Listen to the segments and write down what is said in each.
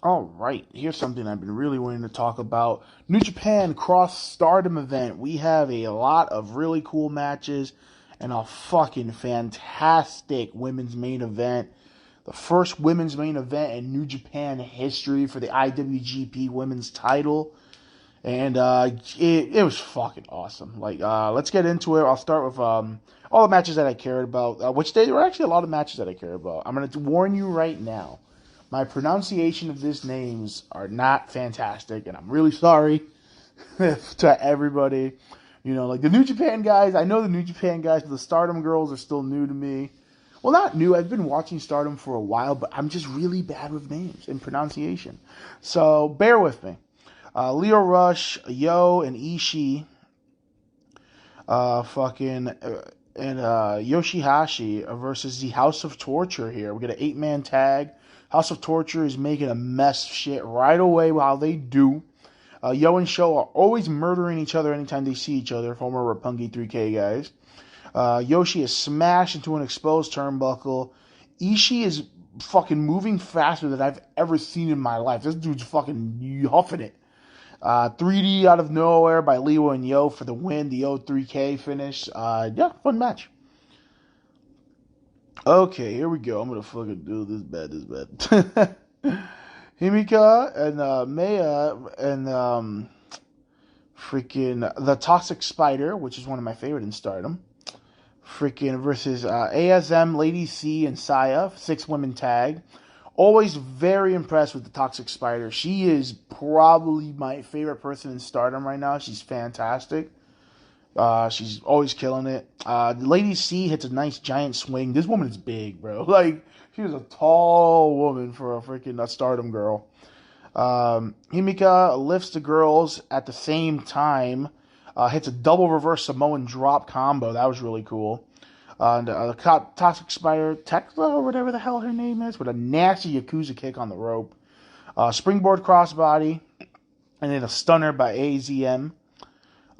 All right, here's something I've been really wanting to talk about. New Japan Cross Stardom event. We have a lot of really cool matches and a fucking fantastic women's main event. The first women's main event in New Japan history for the IWGP Women's title. And it was fucking awesome. Let's get into it. I'll start with all the matches that I cared about, which there were actually a lot of matches that I cared about. I'm going to warn you right now. My pronunciation of these names are not fantastic, and I'm really sorry to everybody. You know, like the New Japan guys, I know the New Japan guys, but the Stardom girls are still new to me. Well, not new. I've been watching Stardom for a while, but I'm just really bad with names and pronunciation. So bear with me. Leo Rush, Yo, and Ishii, and Yoshihashi versus the House of Torture here. We get an 8-man tag. House of Torture is making a mess of shit right away while they do. Yo and Sho are always murdering each other anytime they see each other, former Roppongi 3K guys. Yoshi is smashed into an exposed turnbuckle. Ishii is fucking moving faster than I've ever seen in my life. This dude's fucking huffing it. 3D out of nowhere by Leo and Yo for the win. The Yo 3K finish. Yeah, fun match. Okay, here we go. I'm gonna fucking do this bad. Himika and Maya and freaking the Toxic Spider, which is one of my favorite in Stardom. Freaking versus ASM, Lady C, and Saya, 6-women tag. Always very impressed with the Toxic Spider. She is probably my favorite person in Stardom right now. She's fantastic. She's always killing it. Lady C hits a nice giant swing. This woman is big, bro. Like, she was a tall woman for a freaking Stardom girl. Himika lifts the girls at the same time. Hits a double reverse Samoan drop combo. That was really cool. The Toxic Spider, Tekla, or whatever the hell her name is, with a nasty Yakuza kick on the rope. Springboard crossbody. And then a stunner by AZM.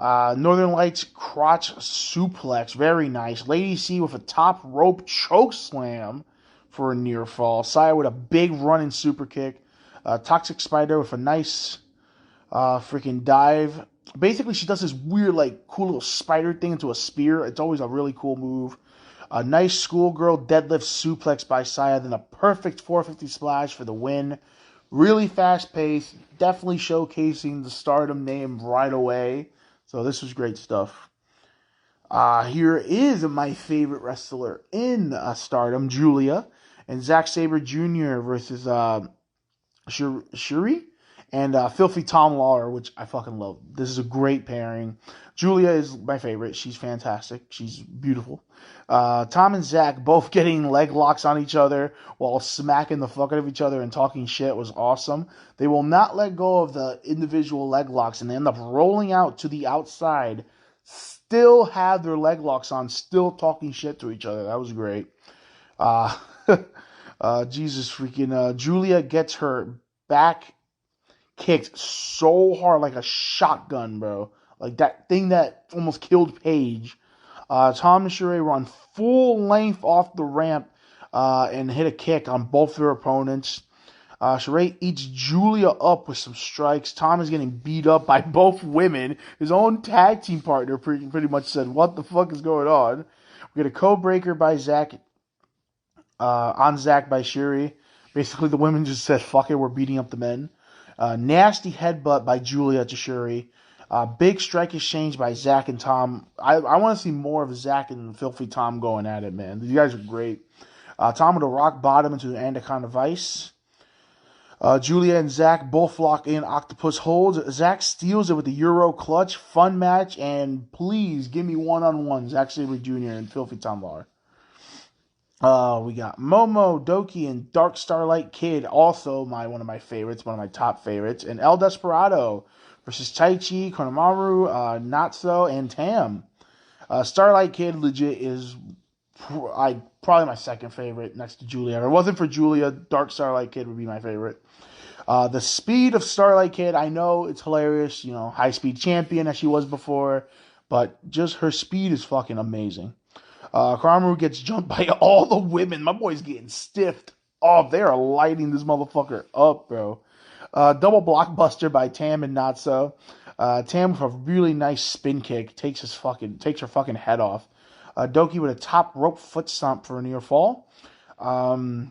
Northern Lights crotch suplex, very nice. Lady C with a top rope choke slam for a near fall. Saya with a big running super kick. Toxic Spider with a nice freaking dive. Basically, she does this weird, like, cool little spider thing into a spear. It's always a really cool move. A nice schoolgirl deadlift suplex by Saya. Then a perfect 450 splash for the win. Really fast paced. Definitely showcasing the Stardom name right away. So this was great stuff. Here is my favorite wrestler in Stardom, Julia, and Zack Sabre Jr. versus Shuri and Filthy Tom Lawler, which I fucking love. This is a great pairing. Julia is my favorite. She's fantastic. She's beautiful. Tom and Zack both getting leg locks on each other while smacking the fuck out of each other and talking shit was awesome. They will not let go of the individual leg locks and they end up rolling out to the outside, still have their leg locks on, still talking shit to each other. That was great. Jesus freaking Julia gets her back kicked so hard like a shotgun, bro. Like that thing that almost killed Paige. Tom and Shuri run full length off the ramp and hit a kick on both their opponents. Shuri eats Julia up with some strikes. Tom is getting beat up by both women. His own tag team partner pretty much said, "What the fuck is going on?" We get a code breaker by Zack, on Zack by Shuri. Basically, the women just said, "Fuck it, we're beating up the men." Nasty headbutt by Julia to Shuri. Big strike exchange by Zack and Tom. I want to see more of Zack and Filthy Tom going at it, man. You guys are great. Tom with a rock bottom into the Anaconda Vice. Julia and Zack both lock in octopus holds. Zack steals it with the Euro clutch. Fun match, and please give me one-on-one Zack Sabre Jr. and Filthy Tom Lawler. We got Momo, Doki, and Dark Starlight Kid, also one of my favorites, one of my top favorites, and El Desperado versus Taichi, Konamaru, Natsu, and Tam. Starlight Kid legit is probably my second favorite next to Julia. If it wasn't for Julia, Dark Starlight Kid would be my favorite. The speed of Starlight Kid, I know it's hilarious, high speed champion as she was before, but just her speed is fucking amazing. Konamaru gets jumped by all the women. My boy's getting stiffed. up. They are lighting this motherfucker up, bro. Double blockbuster by Tam and Natsu. Tam with a really nice spin kick takes her fucking head off. Doki with a top rope foot stomp for a near fall. I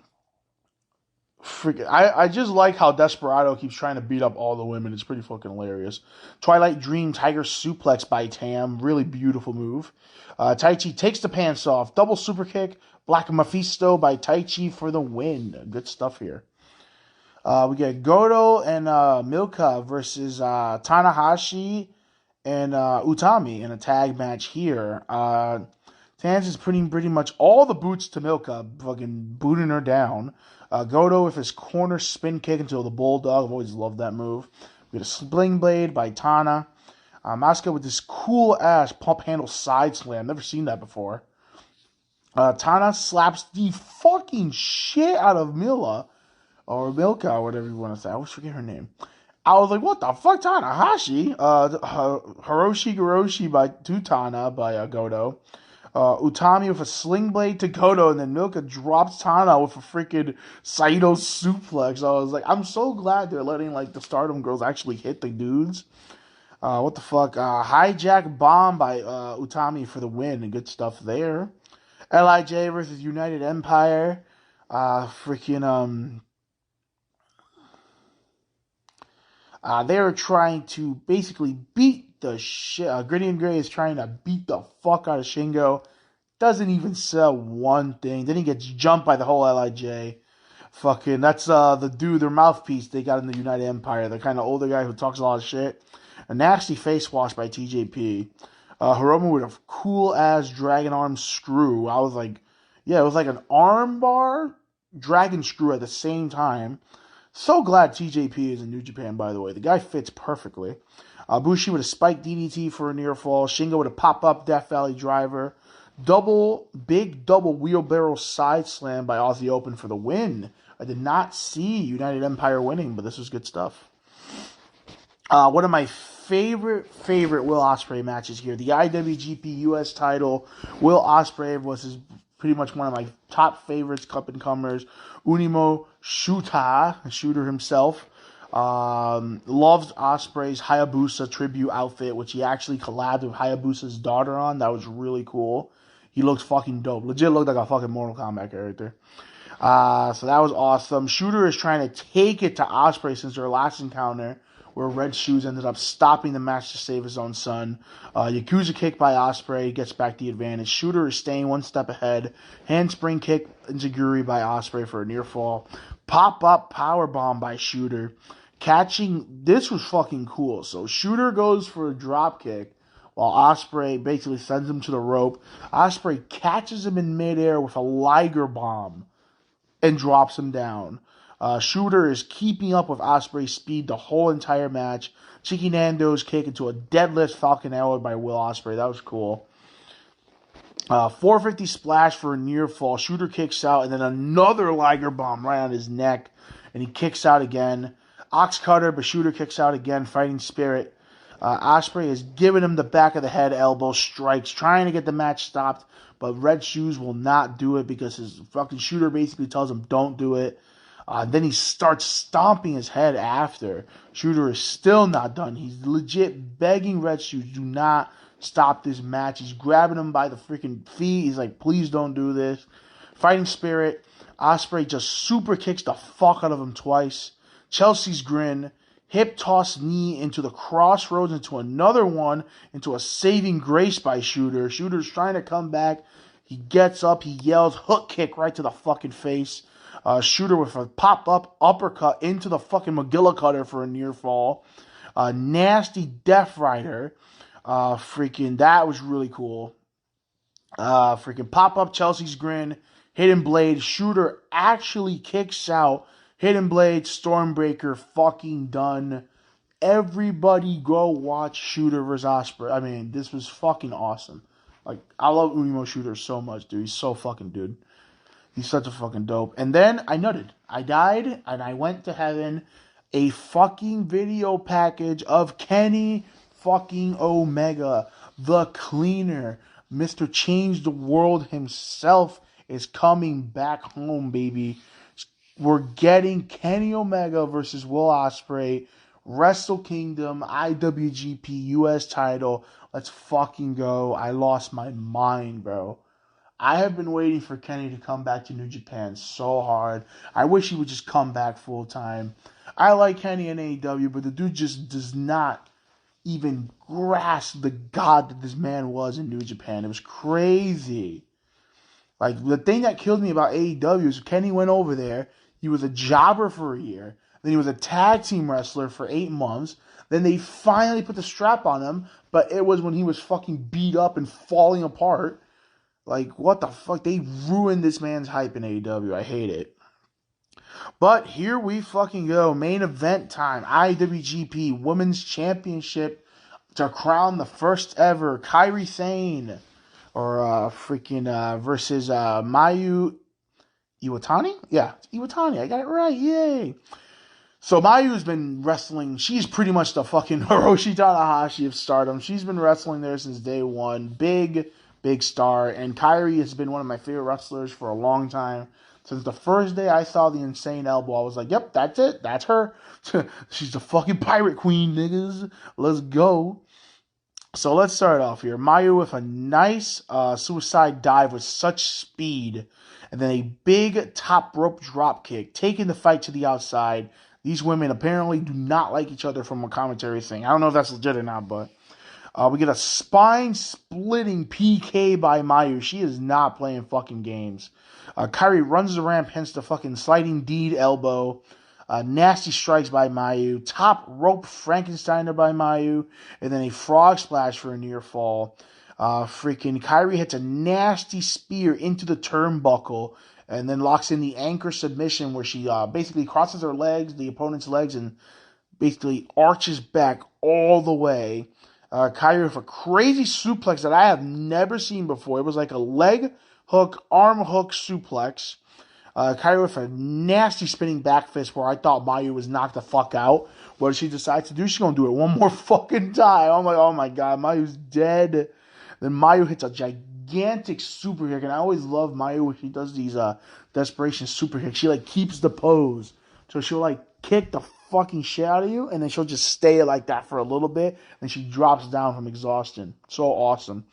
just like how Desperado keeps trying to beat up all the women. It's pretty fucking hilarious. Twilight Dream Tiger Suplex by Tam. Really beautiful move. Taichi takes the pants off. Double super kick. Black Mephisto by Taichi for the win. Good stuff here. We get Goto and Milka versus Tanahashi and Utami in a tag match here. Tans is pretty much all the boots to Milka, fucking booting her down. Goto with his corner spin kick into the Bulldog. I've always loved that move. We get a Sling Blade by Tana. Masuka with this cool-ass pump handle side slam. Never seen that before. Tana slaps the fucking shit out of Mila. Or Milka, or whatever you want to say. I always forget her name. I was like, what the fuck, Tanahashi? Hiroshi Goroshi by Tana by Goto. Utami with a sling blade to Goto, and then Milka drops Tana with a freaking Saito suplex. I was like, I'm so glad they're letting like the Stardom girls actually hit the dudes. What the fuck? Hijack bomb by Utami for the win, and good stuff there. LIJ versus United Empire. They are trying to basically beat the shit. Gritty and Gray is trying to beat the fuck out of Shingo. Doesn't even sell one thing. Then he gets jumped by the whole LIJ. Fucking, that's the dude, their mouthpiece they got in the United Empire. The kind of older guy who talks a lot of shit. A nasty face wash by TJP. Hiromu with a cool ass dragon arm screw. I was like, yeah, it was like an arm bar, dragon screw at the same time. So glad TJP is in New Japan, by the way. The guy fits perfectly. Bushi with a spike DDT for a near fall. Shingo with a pop-up Death Valley driver. Big double wheelbarrow side slam by Aussie Open for the win. I did not see United Empire winning, but this was good stuff. One of my favorite Will Ospreay matches here. The IWGP US title. Will Ospreay was pretty much one of my top favorites, up-and-comers. Unimo Shooter himself, loves Ospreay's Hayabusa tribute outfit, which he actually collabed with Hayabusa's daughter on. That was really cool. He looked fucking dope. Legit looked like a fucking Mortal Kombat character. So that was awesome. Shooter is trying to take it to Ospreay since their last encounter, where Red Shoes ended up stopping the match to save his own son. Yakuza kick by Ospreay gets back the advantage. Shooter is staying one step ahead. Handspring kick Enziguri by Ospreay for a near fall. Pop-up power bomb by Shooter. This was fucking cool. So Shooter goes for a drop kick while Ospreay basically sends him to the rope. Ospreay catches him in midair with a Liger bomb and drops him down. Shooter is keeping up with Ospreay's speed the whole entire match. Cheeky Nando's kick into a deadlift Falcon Arrow by Will Ospreay. That was cool. 450 splash for a near fall. Shooter kicks out, and then another Liger bomb right on his neck, and he kicks out again. Ox cutter, but Shooter kicks out again. Fighting Spirit. Ospreay is giving him the back of the head elbow strikes, trying to get the match stopped, but Red Shoes will not do it because his fucking Shooter basically tells him don't do it. Then he starts stomping his head after. Shooter is still not done. He's legit begging Red Shoes, do not stop this match. He's grabbing him by the freaking feet. He's like, please don't do this. Fighting Spirit. Ospreay just super kicks the fuck out of him twice. Chelsea's grin. Hip toss knee into the crossroads, into another one, into a saving grace by Shooter. Shooter's trying to come back. He gets up. He yells, hook kick right to the fucking face. Shooter with a pop-up uppercut into the fucking Magilla cutter for a near fall. Nasty Death Rider. That was really cool. Pop-up Chelsea's grin. Hidden Blade. Shooter actually kicks out. Hidden Blade. Stormbreaker. Fucking done. Everybody go watch Shooter vs. Ospreay. I mean, this was fucking awesome. Like, I love Unimo Shooter so much, dude. He's so fucking dude. He's such a fucking dope. And then I nutted. I died, and I went to heaven. A fucking video package of Kenny fucking Omega, the cleaner. Mr. Change the World himself is coming back home, baby. we're getting Kenny Omega versus Will Ospreay, Wrestle Kingdom, IWGP US title. Let's fucking go. I lost my mind, bro. I have been waiting for Kenny to come back to New Japan so hard. I wish he would just come back full time. I like Kenny in AEW, but the dude just does not even grasp the god that this man was in New Japan. It was crazy. Like, the thing that killed me about AEW is Kenny went over there. He was a jobber for a year. Then he was a tag team wrestler for 8 months. Then they finally put the strap on him, but it was when he was fucking beat up and falling apart. Like, what the fuck? They ruined this man's hype in AEW. I hate it. But here we fucking go. Main event time. IWGP Women's Championship to crown the first ever Kairi Sane versus Mayu Iwatani? Yeah, Iwatani. I got it right. Yay. So Mayu's been wrestling. She's pretty much the fucking Hiroshi Tanahashi of Stardom. She's been wrestling there since day one. Big star. And Kairi has been one of my favorite wrestlers for a long time. Since the first day I saw the Insane Elbow, I was like, yep, that's it. That's her. She's the fucking pirate queen, niggas. Let's go. So let's start off here. Mayu with a nice suicide dive with such speed. And then a big top rope drop kick, taking the fight to the outside. These women apparently do not like each other from a commentary thing. I don't know if that's legit or not, but we get a spine-splitting PK by Mayu. She is not playing fucking games. Kairi runs the ramp, hence the fucking sliding deed elbow. Nasty strikes by Mayu. Top rope Frankensteiner by Mayu. And then a frog splash for a near fall. Kairi hits a nasty spear into the turnbuckle. And then locks in the anchor submission where she basically crosses her legs, the opponent's legs, and basically arches back all the way. Kairi with a crazy suplex that I have never seen before. It was like a leg hook, arm hook suplex. Kairi with a nasty spinning back fist where I thought Mayu was knocked the fuck out. What she decides to do, she's going to do it one more fucking time. I'm like, oh my god, Mayu's dead. Then Mayu hits a gigantic super kick, and I always love Mayu when she does these desperation super kicks. She like keeps the pose. So she'll like kick the fucking shit out of you, and then she'll just stay like that for a little bit, and she drops down from exhaustion. So awesome.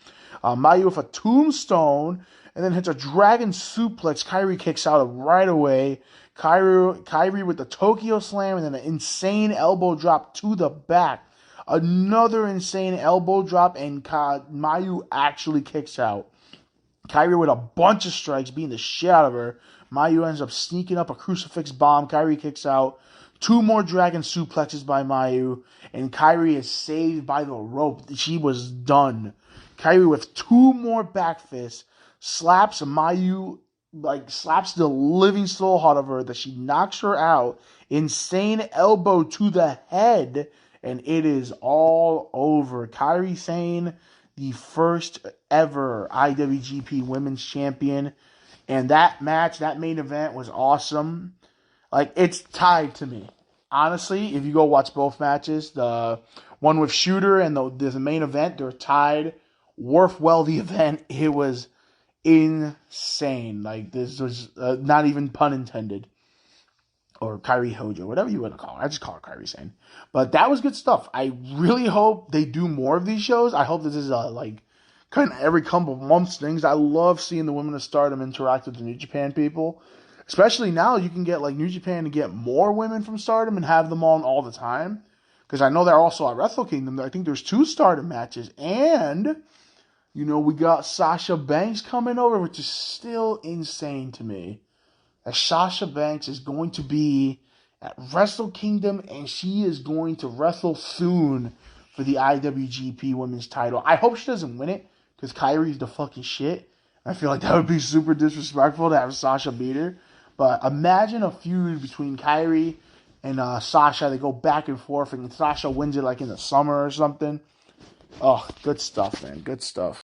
Mayu with a tombstone, and then hits a dragon suplex. Kairi kicks out right away. Kairi with the Tokyo Slam, and then an insane elbow drop to the back. Another insane elbow drop, and Mayu actually kicks out. Kairi with a bunch of strikes, beating the shit out of her. Mayu ends up sneaking up a crucifix bomb. Kairi kicks out. 2 more dragon suplexes by Mayu, and Kairi is saved by the rope. She was done. Kairi with 2 more back fists, slaps Mayu, slaps the living soul out of her, that she knocks her out. Insane elbow to the head, and it is all over. Kairi Sane, the first ever IWGP Women's Champion. And that match, that main event was awesome. Like, it's tied to me. Honestly, if you go watch both matches, the one with Shooter and the main event, they're tied. Worth well the event. It was insane. Like, this was not even pun intended. Or Kairi Hojo, whatever you want to call it. I just call it Kairi Sane. But that was good stuff. I really hope they do more of these shows. I hope this is kind of every couple of months things. I love seeing the women of Stardom interact with the New Japan people. Especially now, you can get New Japan to get more women from Stardom and have them on all the time. Because I know they're also at Wrestle Kingdom. I think there's 2 Stardom matches. And, we got Sasha Banks coming over, which is still insane to me. That Sasha Banks is going to be at Wrestle Kingdom, and she is going to wrestle soon for the IWGP Women's title. I hope she doesn't win it, because Kairi's the fucking shit. I feel like that would be super disrespectful to have Sasha beat her. But imagine a feud between Kairi and Sasha. They go back and forth, and Sasha wins it in the summer or something. Oh, good stuff, man. Good stuff.